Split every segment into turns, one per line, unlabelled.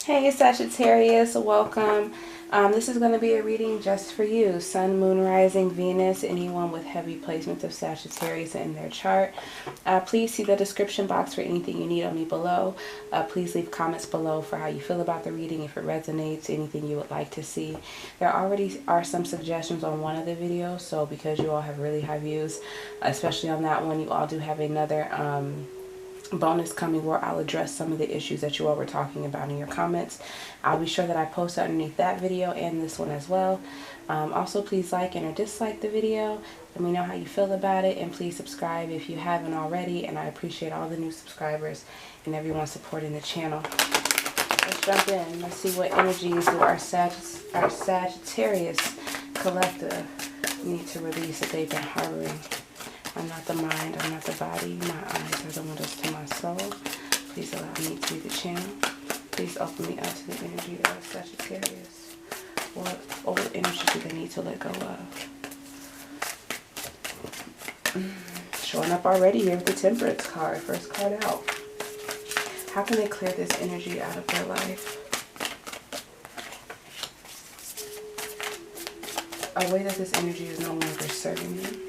Hey Sagittarius, welcome. This is going to be a reading just for you. Sun, Moon, Rising, Venus, anyone with heavy placements of Sagittarius in their chart. Please see the description box for anything you need on me below. Please leave comments below for how you feel about the reading, if it resonates, anything you would like to see. There already are some suggestions on one of the videos, so because you all have really high views, especially on that one, you all do have another bonus coming where I'll address some of the issues that you all were talking about in your comments. I'll be sure that I post underneath that video and this one as well. Also, please like and or dislike the video. Let me know how you feel about it, and please subscribe if you haven't already, and I appreciate all the new subscribers and everyone supporting the channel. Let's jump in. Let's see what energies do our Sagittarius collective need to release that they've been harboring. I'm not the mind, I'm not the body. My eyes are the windows to my soul. Please allow me to read the channel. Please open me up to the energy of Sagittarius. What old energy do they need to let go of? Showing up already here with the Temperance card. First card out. How can they clear this energy out of their life? A way that this energy is no longer serving them.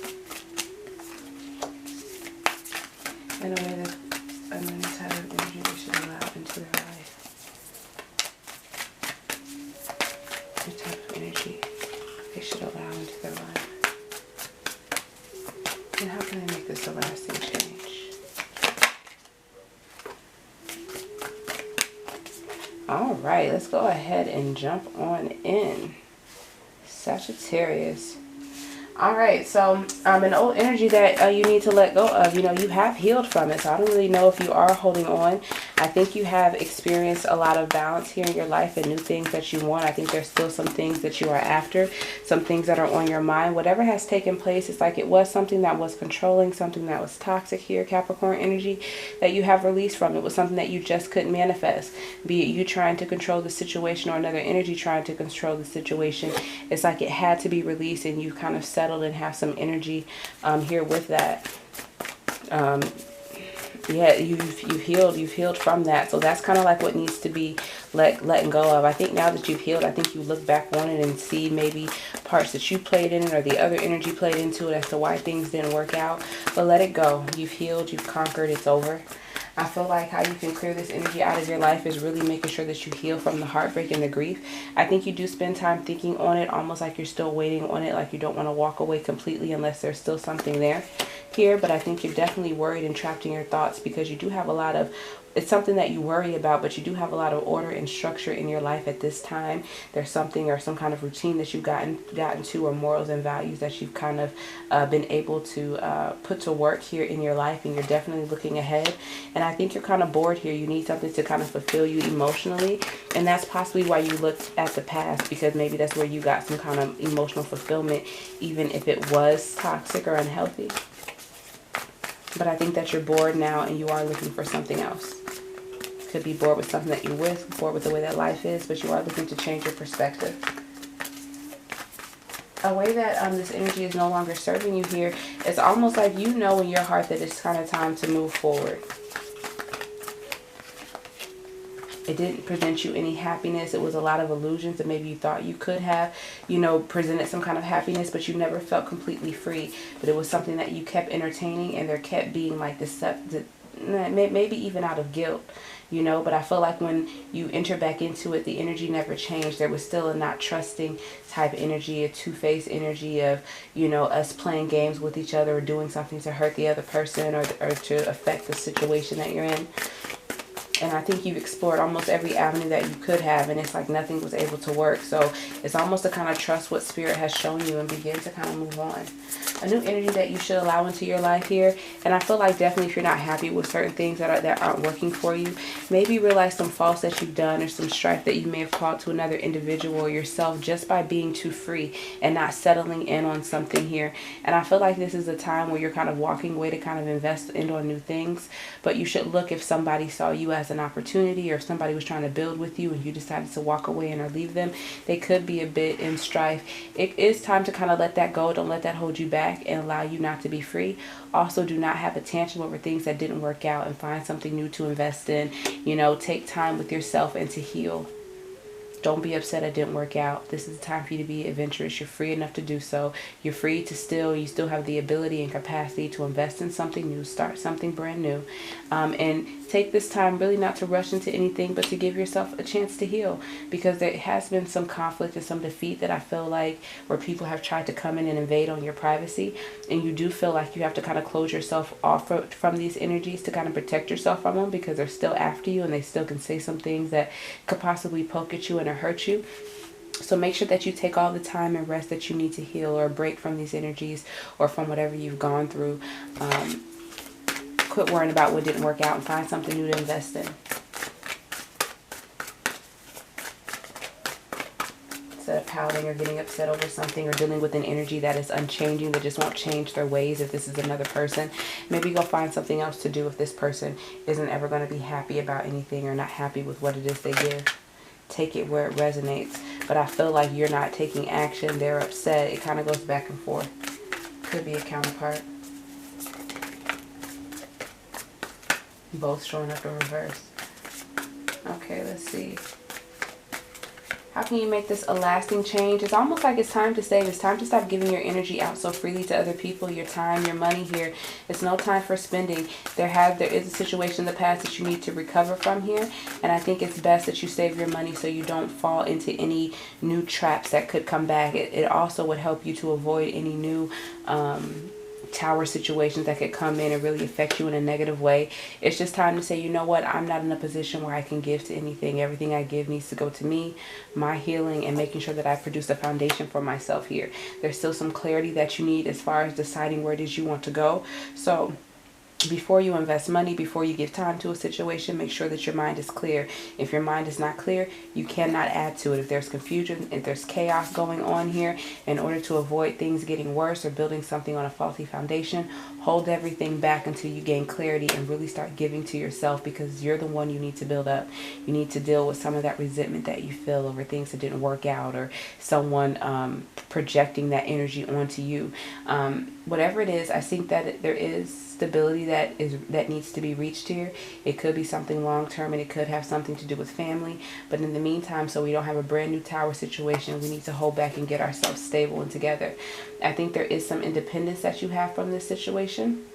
In a way that a new type of energy they should allow into their life. The type of energy they should allow into their life. And how can they make this a lasting change? Alright, let's go ahead and jump on in. Sagittarius. Alright, so an old energy that you need to let go of. You know, you have healed from it, so I don't really know if you are holding on. I think you have experienced a lot of balance here in your life and new things that you want. I think there's still some things that you are after, some things that are on your mind. Whatever has taken place, it's like it was something that was controlling, something that was toxic here, Capricorn energy, that you have released from. It was something that you just couldn't manifest. Be it you trying to control the situation or another energy trying to control the situation. It's like it had to be released, and you kind of settled and have some energy here with that. Yeah, you've healed from that. So that's kind of like what needs to be letting go of. I think now that you've healed, I think you look back on it and see maybe parts that you played in it or the other energy played into it as to why things didn't work out. But let it go. You've healed, you've conquered, it's over. I feel like how you can clear this energy out of your life is really making sure that you heal from the heartbreak and the grief. I think you do spend time thinking on it, almost like you're still waiting on it, like you don't want to walk away completely unless there's still something there here. But I think you're definitely worried and trapped in your thoughts because you do have a lot of, it's something that you worry about, but you do have a lot of order and structure in your life at this time. There's something or some kind of routine that you've gotten to, or morals and values that you've kind of been able to put to work here in your life, and you're definitely looking ahead. And I think you're kind of bored here. You need something to kind of fulfill you emotionally, and that's possibly why you looked at the past, because maybe that's where you got some kind of emotional fulfillment, even if it was toxic or unhealthy. But I think that you're bored now and you are looking for something else. Could be bored with something that you're with, bored with the way that life is, but you are looking to change your perspective. A way that this energy is no longer serving you here, it's almost like you know in your heart that it's kind of time to move forward. It didn't present you any happiness. It was a lot of illusions that maybe you thought you could have, you know, presented some kind of happiness, but you never felt completely free. But it was something that you kept entertaining, and there kept being like deceptive, maybe even out of guilt, you know. But I feel like when you enter back into it, the energy never changed. There was still a not trusting type energy, a two-faced energy of, you know, us playing games with each other or doing something to hurt the other person or to affect the situation that you're in. And I think you've explored almost every avenue that you could have, and it's like nothing was able to work. So it's almost to kind of trust what Spirit has shown you and begin to kind of move on. A new energy that you should allow into your life here. And I feel like definitely if you're not happy with certain things that aren't working for you, maybe realize some faults that you've done or some strife that you may have caused to another individual or yourself just by being too free and not settling in on something here. And I feel like this is a time where you're kind of walking away to kind of invest in on new things. But you should look if somebody saw you as as an opportunity, or if somebody was trying to build with you and you decided to walk away and or leave them, they could be a bit in strife. It is time to kind of let that go. Don't let that hold you back and allow you not to be free. Also, do not have a tantrum over things that didn't work out, and find something new to invest in. You know, take time with yourself and to heal. Don't be upset it didn't work out. This is the time for you to be adventurous. You're free enough to do so. You're free to you still have the ability and capacity to invest in something new, start something brand new. And take this time really not to rush into anything, but to give yourself a chance to heal, because there has been some conflict and some defeat that I feel like where people have tried to come in and invade on your privacy, and you do feel like you have to kind of close yourself off from these energies to kind of protect yourself from them, because they're still after you and they still can say some things that could possibly poke at you and hurt you. So make sure that you take all the time and rest that you need to heal or break from these energies or from whatever you've gone through. Quit worrying about what didn't work out and find something new to invest in. Instead of pouting or getting upset over something or dealing with an energy that is unchanging, that just won't change their ways. If this is another person, maybe go find something else to do if this person isn't ever going to be happy about anything or not happy with what it is they give. Take it where it resonates. But I feel like you're not taking action. They're upset. It kind of goes back and forth. Could be a counterpart. Both showing up in reverse. Okay, let's see. How can you make this a lasting change? It's almost like it's time to save. It's time to stop giving your energy out so freely to other people, your time, your money here. It's no time for spending. There is a situation in the past that you need to recover from here. And I think it's best that you save your money so you don't fall into any new traps that could come back. It also would help you to avoid any new tower situations that could come in and really affect you in a negative way. It's just time to say, you know what, I'm not in a position where I can give to anything. Everything I give needs to go to me, my healing, and making sure that I produce a foundation for myself here. There's still some clarity that you need as far as deciding where it is you want to go. So before you invest money, before you give time to a situation, make sure that your mind is clear. If your mind is not clear, you cannot add to it. If there's confusion, if there's chaos going on here, in order to avoid things getting worse or building something on a faulty foundation, hold everything back until you gain clarity and really start giving to yourself, because you're the one you need to build up. You need to deal with some of that resentment that you feel over things that didn't work out, or someone projecting that energy onto you. Whatever it is, I think that there is stability that needs to be reached here. It could be something long term, and it could have something to do with family. But in the meantime, so we don't have a brand new tower situation, we need to hold back and get ourselves stable and together. I think there is some independence that you have from this situation.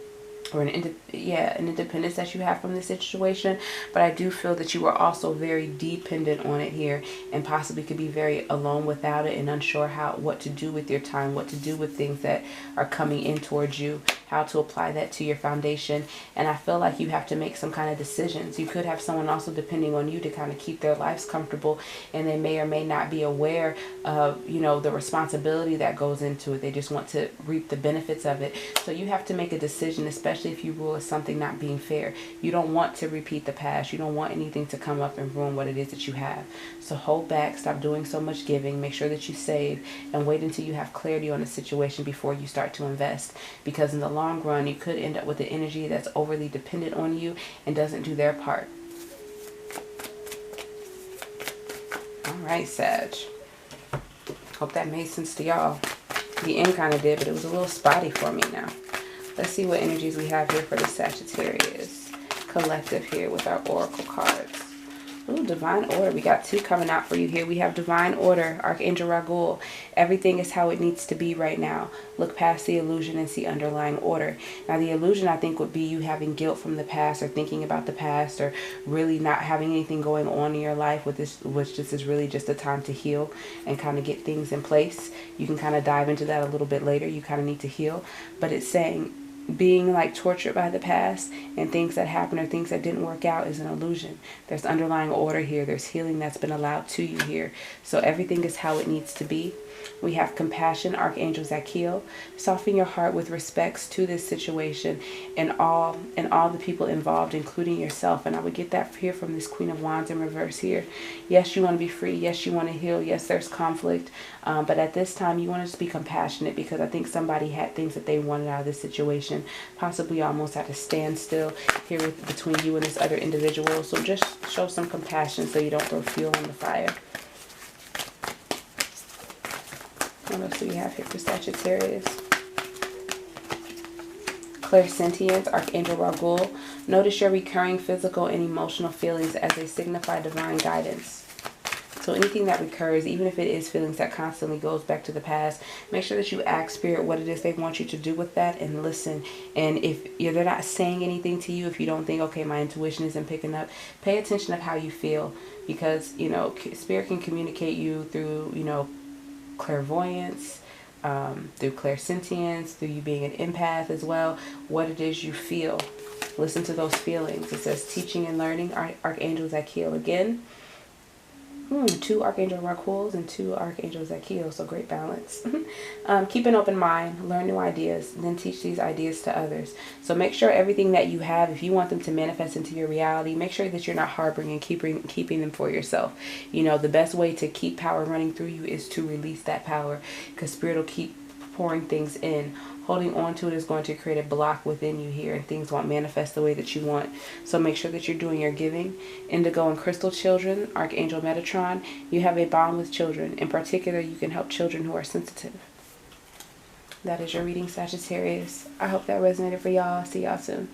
Or an independence that you have from this situation, but I do feel that you are also very dependent on it here, and possibly could be very alone without it and unsure what to do with your time, what to do with things that are coming in towards you, how to apply that to your foundation. And I feel like you have to make some kind of decisions. You could have someone also depending on you to kind of keep their lives comfortable, and they may or may not be aware of, you know, the responsibility that goes into it. They just want to reap the benefits of it. So you have to make a decision, especially if you rule as something not being fair. You don't want to repeat the past. You don't want anything to come up and ruin what it is that you have. So hold back, stop doing so much giving, make sure that you save, and wait until you have clarity on the situation before you start to invest. Because in the long run, you could end up with an energy that's overly dependent on you and doesn't do their part. All right, Sag. Hope that made sense to y'all. The end kind of did, but it was a little spotty for me now. Let's see what energies we have here for the Sagittarius collective here with our oracle cards. Ooh, divine order. We got two coming out for you here. We have divine order, Archangel Raguel. Everything is how it needs to be right now. Look past the illusion and see underlying order. Now, the illusion, I think, would be you having guilt from the past, or thinking about the past, or really not having anything going on in your life with this, which this is really just a time to heal and kind of get things in place. You can kind of dive into that a little bit later. You kind of need to heal. But it's saying being like tortured by the past and things that happened or things that didn't work out is an illusion. There's underlying order here. There's healing that's been allowed to you here. So everything is how it needs to be. We have compassion, Archangel Zachiel. Soften your heart with respects to this situation and all the people involved, including yourself. And I would get that here from this Queen of Wands in reverse here. Yes, you want to be free. Yes, you want to heal. Yes, there's conflict. But at this time, you want to just be compassionate, because I think somebody had things that they wanted out of this situation. communication, possibly almost at a standstill here between you and this other individual. So just show some compassion so you don't throw fuel on the fire. What else do we have here for Sagittarius? Clairsentience, Archangel Raguel. Notice your recurring physical and emotional feelings as they signify divine guidance. So anything that recurs, even if it is feelings that constantly goes back to the past, make sure that you ask Spirit what it is they want you to do with that, and listen. And if they're not saying anything to you, if you don't think, okay, my intuition isn't picking up, pay attention of how you feel, because, you know, Spirit can communicate you through, you know, clairvoyance, through clairsentience, through you being an empath as well, what it is you feel. Listen to those feelings. It says teaching and learning, Archangel Zachiel again. 2 Archangel Raguels and 2 Archangel Zachiel, so great balance. Keep an open mind, learn new ideas, then teach these ideas to others. So make sure everything that you have, if you want them to manifest into your reality, make sure that you're not harboring and keeping them for yourself. You know, the best way to keep power running through you is to release that power, because Spirit will keep pouring things in. Holding on to it is going to create a block within you here, and things won't manifest the way that you want. So make sure that you're doing your giving. Indigo and Crystal children, Archangel Metatron, you have a bond with children. In particular, you can help children who are sensitive. That is your reading, Sagittarius. I hope that resonated for y'all. See y'all soon.